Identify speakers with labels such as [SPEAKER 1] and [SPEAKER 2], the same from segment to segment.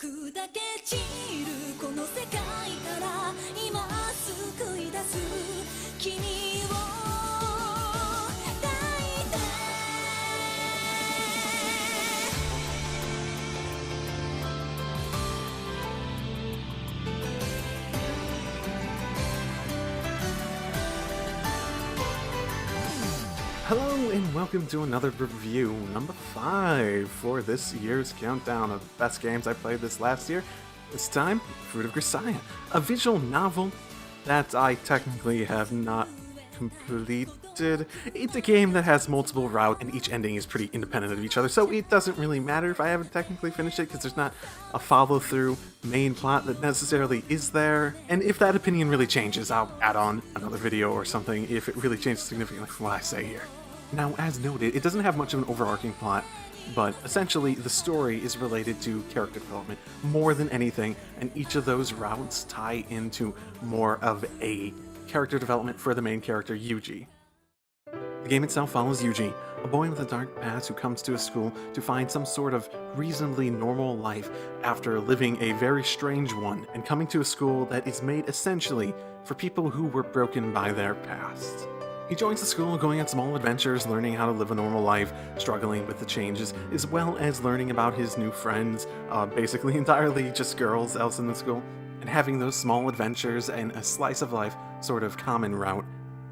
[SPEAKER 1] 砕け散るこの世界から今救い出す君を抱いて
[SPEAKER 2] Hello and welcome to another review, number 5 for this year's countdown of best games I played this last year. This time, Fruit of Grisaia, a visual novel that I technically have not completed. It's a game that has multiple routes and each ending is pretty independent of each other, so it doesn't really matter if I haven't technically finished it because there's not a follow-through main plot that necessarily is there. And if that opinion really changes, I'll add on another video or something if it really changes significantly from what I say here. Now, as noted, it doesn't have much of an overarching plot, but essentially the story is related to character development more than anything, and each of those routes tie into more of a character development for the main character, Yuuji. The game itself follows Yuuji, a boy with a dark past who comes to a school to find some sort of reasonably normal life after living a very strange one, and coming to a school that is made essentially for people who were broken by their past. He joins the school, going on small adventures, learning how to live a normal life, struggling with the changes, as well as learning about his new friends, basically entirely just girls else in the school, and having those small adventures and a slice of life sort of common route,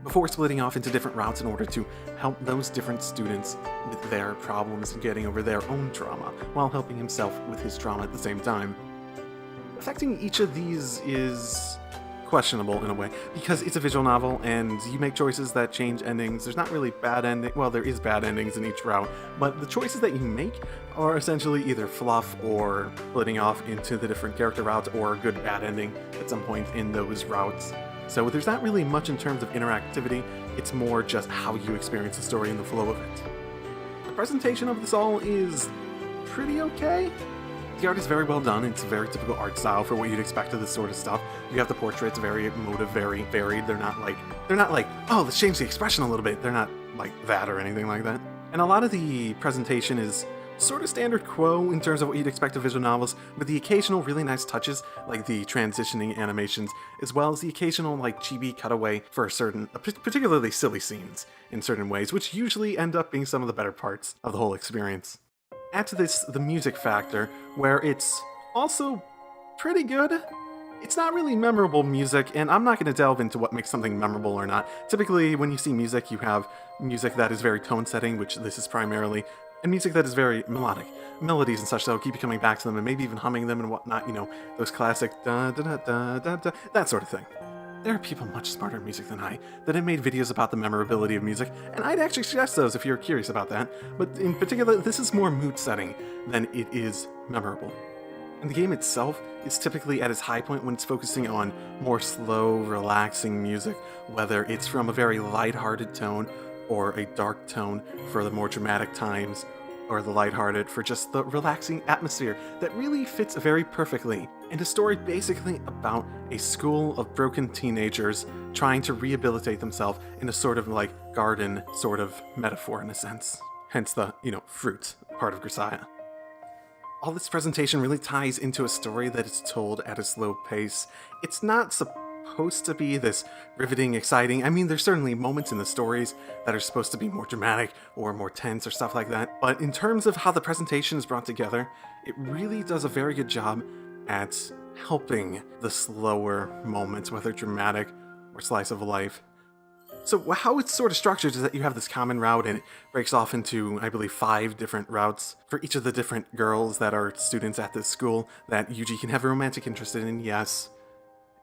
[SPEAKER 2] before splitting off into different routes in order to help those different students with their problems and getting over their own trauma, while helping himself with his trauma at the same time. Affecting each of these is questionable in a way, because it's a visual novel and you make choices that change endings. There's not really bad ending, well, there is bad endings in each route, but the choices that you make are essentially either fluff or splitting off into the different character routes or a good bad ending at some point in those routes. So there's not really much in terms of interactivity, it's more just how you experience the story and the flow of it. The presentation of this all is pretty okay. The art is very well done. It's a very typical art style for what you'd expect of this sort of stuff. You have the portraits, very emotive, very varied. They're not like, oh, let's change the expression a little bit. They're not like that or anything like that. And a lot of the presentation is sort of standard quo in terms of what you'd expect of visual novels, with the occasional really nice touches, like the transitioning animations, as well as the occasional like chibi cutaway for certain, particularly silly scenes in certain ways, which usually end up being some of the better parts of the whole experience. Add to this the music factor, where it's also pretty good. It's not really memorable music, and I'm not going to delve into what makes something memorable or not. Typically, when you see music, you have music that is very tone-setting, which this is primarily, and music that is very melodic. Melodies and such that'll keep you coming back to them, and maybe even humming them and whatnot, you know, those classic da-da-da-da-da-da, that sort of thing. There are people much smarter in music than I that have made videos about the memorability of music, and I'd actually suggest those if you're curious about that, but in particular, this is more mood setting than it is memorable. And the game itself is typically at its high point when it's focusing on more slow, relaxing music, whether it's from a very lighthearted tone or a dark tone for the more dramatic times, or the lighthearted for just the relaxing atmosphere that really fits very perfectly. And a story basically about a school of broken teenagers trying to rehabilitate themselves in a sort of like garden sort of metaphor in a sense. Hence the, fruit part of Grisaia. All this presentation really ties into a story that is told at a slow pace. It's not supposed to be this riveting, exciting. I mean, there's certainly moments in the stories that are supposed to be more dramatic or more tense or stuff like that, but in terms of how the presentation is brought together, it really does a very good job at helping the slower moments, whether dramatic or slice of life. So how it's sort of structured is that you have this common route, and it breaks off into, I believe, 5 different routes for each of the different girls that are students at this school that Yuuji can have a romantic interest in, and yes,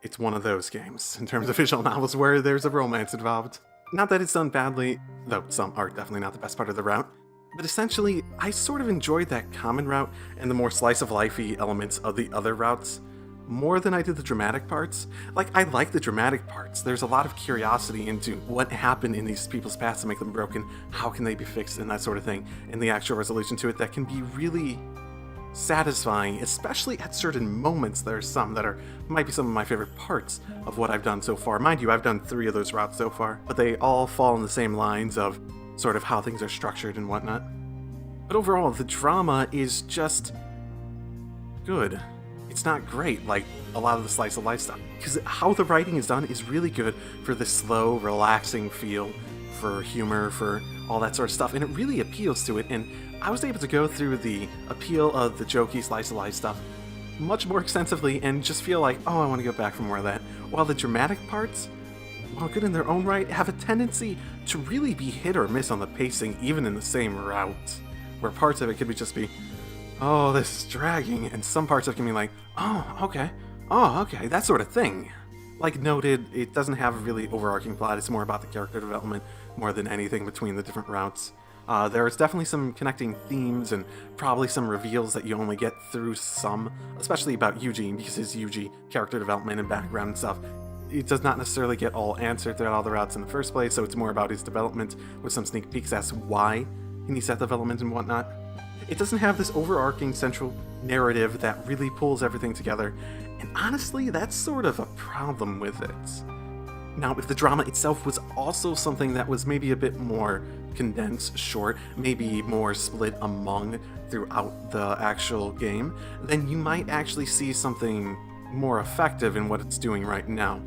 [SPEAKER 2] it's one of those games, in terms of visual novels, where there's a romance involved. Not that it's done badly, though some are definitely not the best part of the route, but essentially, I sort of enjoyed that common route and the more slice-of-life-y elements of the other routes more than I did the dramatic parts. Like, I like the dramatic parts. There's a lot of curiosity into what happened in these people's past to make them broken, how can they be fixed, and that sort of thing, and the actual resolution to it that can be really satisfying, especially at certain moments. There are some that might be some of my favorite parts of what I've done so far. Mind you, I've done 3 of those routes so far, but they all fall in the same lines of sort of how things are structured and whatnot. But overall, the drama is just good. It's not great like a lot of the slice of life stuff, because how the writing is done is really good for the slow, relaxing feel, for humor, for all that sort of stuff, and it really appeals to it. And I was able to go through the appeal of the jokey slice of life stuff much more extensively and just feel like, oh, I want to go back for more of that. While the dramatic parts, while good in their own right, have a tendency to really be hit or miss on the pacing, even in the same route, where parts of it could just be, oh, this is dragging, and some parts of it can be like, oh, okay, that sort of thing. Like noted, it doesn't have a really overarching plot, it's more about the character development more than anything between the different routes. There's definitely some connecting themes and probably some reveals that you only get through some, especially about Yuuji, because his Yuuji character development and background and stuff, it does not necessarily get all answered throughout all the routes in the first place, so it's more about his development with some sneak peeks as to why he needs that development and whatnot. It doesn't have this overarching central narrative that really pulls everything together, and honestly, that's sort of a problem with it. Now, if the drama itself was also something that was maybe a bit more condensed, short, maybe more split among throughout the actual game, then you might actually see something more effective in what it's doing right now.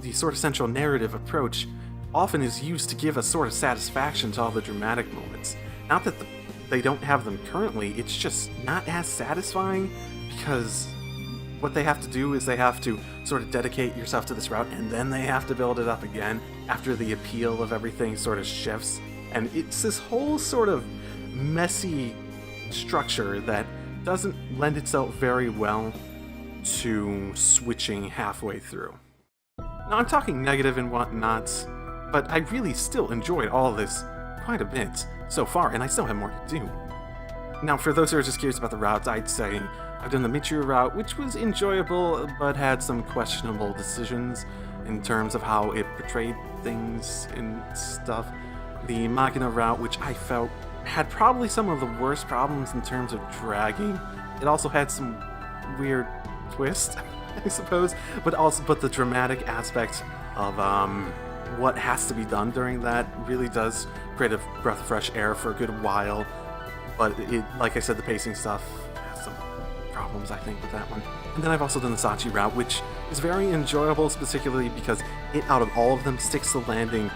[SPEAKER 2] The sort of central narrative approach often is used to give a sort of satisfaction to all the dramatic moments. Not that they don't have them currently, it's just not as satisfying, because what they have to do is they have to sort of dedicate yourself to this route, and then they have to build it up again after the appeal of everything sort of shifts. And it's this whole sort of messy structure that doesn't lend itself very well to switching halfway through. Now, I'm talking negative and whatnot, but I really still enjoyed all of this quite a bit so far, and I still have more to do. Now, for those who are just curious about the routes, I'd say I've done the Michiru route, which was enjoyable, but had some questionable decisions in terms of how it portrayed things and stuff. The Magina route, which I felt had probably some of the worst problems in terms of dragging. It also had some weird twists, I suppose, but the dramatic aspect of what has to be done during that really does create a breath of fresh air for a good while. But it, like I said, the pacing stuff has some problems, I think, with that one. And then I've also done the Sachi route, which is very enjoyable, particularly because it, out of all of them, sticks the landing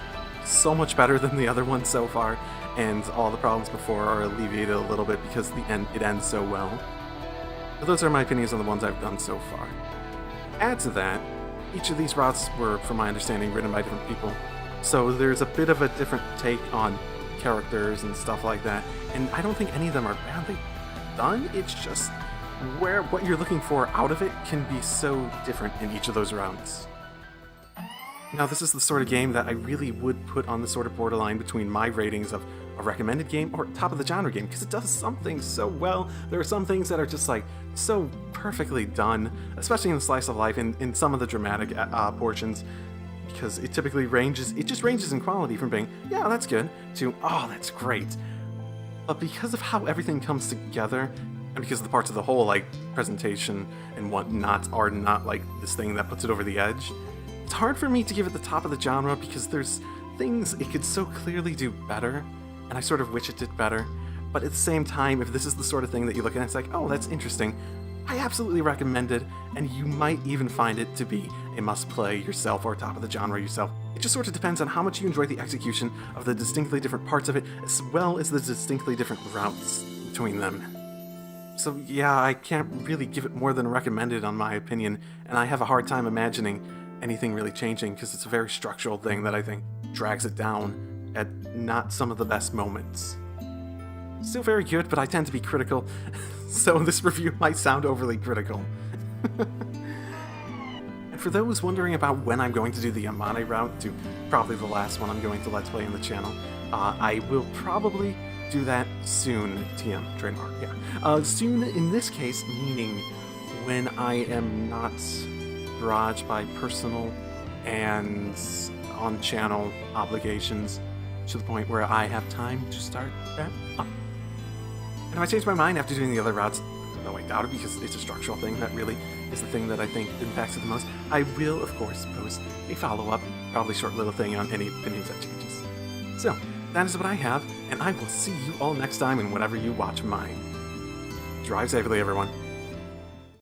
[SPEAKER 2] so much better than the other ones so far, and all the problems before are alleviated a little bit because it ends so well. But those are my opinions on the ones I've done so far. Add to that, each of these routes were, from my understanding, written by different people, so there's a bit of a different take on characters and stuff like that, and I don't think any of them are badly done. It's just where what you're looking for out of it can be so different in each of those rounds. Now, this is the sort of game that I really would put on the sort of borderline between my ratings of a recommended game or top of the genre game, because it does some things so well. There are some things that are just like so perfectly done, especially in the slice of life, in some of the dramatic portions, because it typically just ranges in quality from being, yeah, that's good, to, oh, that's great. But because of how everything comes together, and because the parts of the whole, like presentation and whatnot, are not like this thing that puts it over the edge, it's hard for me to give it the top of the genre, because there's things it could so clearly do better, and I sort of wish it did better. But at the same time, if this is the sort of thing that you look at and it's like, oh, that's interesting, I absolutely recommend it, and you might even find it to be a must-play yourself or top of the genre yourself. It just sort of depends on how much you enjoy the execution of the distinctly different parts of it, as well as the distinctly different routes between them. So yeah, I can't really give it more than recommended on my opinion, and I have a hard time imagining anything really changing, because it's a very structural thing that I think drags it down at not some of the best moments. Still very good, but I tend to be critical, so this review might sound overly critical. And for those wondering about when I'm going to do the Amane route, to probably the last one I'm going to Let's Play in the channel, I will probably do that soon. TM, trademark, yeah. Soon in this case, meaning when I am not barraged by personal and on-channel obligations to the point where I have time to start that up. And if I change my mind after doing the other routes, though I doubt it because it's a structural thing that really is the thing that I think impacts it the most, I will, of course, post a follow-up, probably short little thing on any opinions that changes. So, that is what I have, and I will see you all next time in whatever you watch mine. Drive safely, everyone.